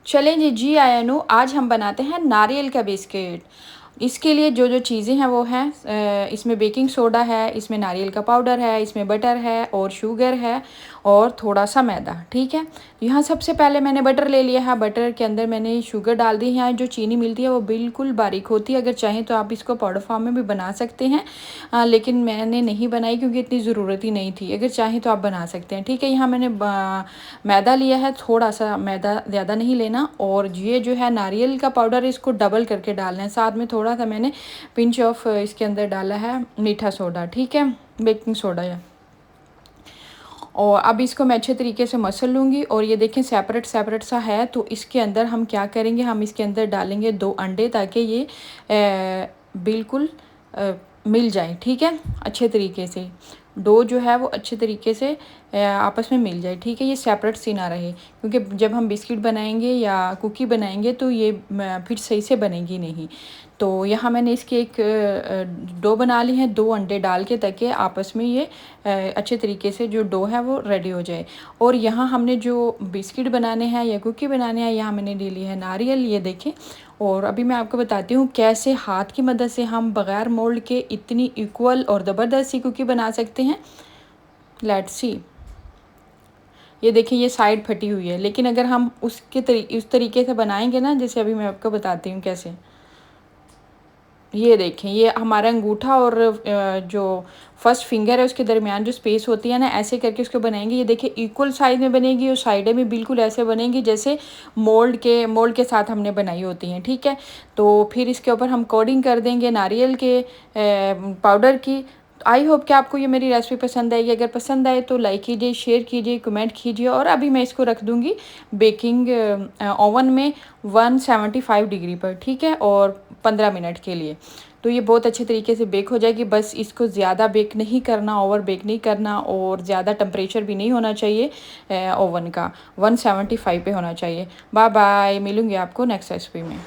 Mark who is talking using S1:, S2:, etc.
S1: चलें जी, जी आयानु, आज हम बनाते हैं नारियल का बिस्किट। इसके लिए जो जो चीज़ें हैं वो हैं, इसमें बेकिंग सोडा है, इसमें नारियल का पाउडर है, इसमें बटर है और शुगर है और थोड़ा सा मैदा। ठीक है, यहाँ सबसे पहले मैंने बटर ले लिया है। बटर के अंदर मैंने शुगर डाल दी है। जो चीनी मिलती है वो बिल्कुल बारीक होती है। अगर चाहें तो आप इसको पाउडर फॉर्म में भी बना सकते हैं, लेकिन मैंने नहीं बनाई क्योंकि इतनी ज़रूरत ही नहीं थी। अगर चाहें तो आप बना सकते हैं। ठीक है, यहाँ मैंने मैदा लिया है, थोड़ा सा मैदा, ज़्यादा नहीं लेना। और ये जो है नारियल का पाउडर, इसको डबल करके डालना है। साथ में थोड़ा सा मैंने पिंच ऑफ इसके अंदर डाला है मीठा सोडा। ठीक है, बेकिंग सोडा है। और अब इसको मैं अच्छे तरीके से मसल लूँगी। और ये देखें सेपरेट सेपरेट सा है, तो इसके अंदर हम क्या करेंगे, हम इसके अंदर डालेंगे 2 अंडे ताकि ये बिल्कुल मिल जाए। ठीक है, अच्छे तरीके से डो जो है वो अच्छे तरीके से आपस में मिल जाए। ठीक है, ये सेपरेट सी ना रहे, क्योंकि जब हम बिस्किट बनाएंगे या कुकी बनाएंगे तो ये फिर सही से बनेगी नहीं। तो यहाँ मैंने इसकी एक डो बना ली है 2 अंडे डाल के, ताकि आपस में ये अच्छे तरीके से जो डो है वो रेडी हो जाए। और यहाँ हमने जो बिस्किट बनाने हैं या कुकी बनाने हैं, यहाँ मैंने ले ली है नारियल, ये देखें। और अभी मैं आपको बताती हूँ कैसे हाथ की मदद से हम बग़ैर मोल्ड के इतनी इक्वल और ज़बरदस्त सी कुकी बना सकते हैं। Let's see. ये देखिए, ये साइड फटी हुई है, लेकिन अगर हम उस तरीके से बनाएंगे ना, जैसे अभी मैं आपको बताती हूँ कैसे। ये देखें, ये हमारा अंगूठा और जो फर्स्ट फिंगर है उसके दरमियान जो स्पेस होती है ना, ऐसे करके उसको बनाएंगे। ये देखिए इक्वल साइज में बनेगी और साइडें में बिल्कुल ऐसे बनेंगी जैसे मोल्ड के साथ हमने बनाई होती हैं। ठीक है, तो फिर इसके ऊपर हम कोडिंग कर देंगे नारियल के पाउडर की। आई होप कि आपको ये मेरी रेसिपी पसंद आएगी। अगर पसंद आए तो लाइक कीजिए, शेयर कीजिए, कमेंट कीजिए। और अभी मैं इसको रख दूँगी बेकिंग ओवन में 175 डिग्री पर। ठीक है, और 15 मिनट के लिए। तो ये बहुत अच्छे तरीके से बेक हो जाएगी। बस इसको ज़्यादा बेक नहीं करना, ओवर बेक नहीं करना, और ज़्यादा टेम्परेचर भी नहीं होना चाहिए ओवन का, 175 पे होना चाहिए। बाय बाय, मिलूँगी आपको नेक्स्ट रेसिपी में।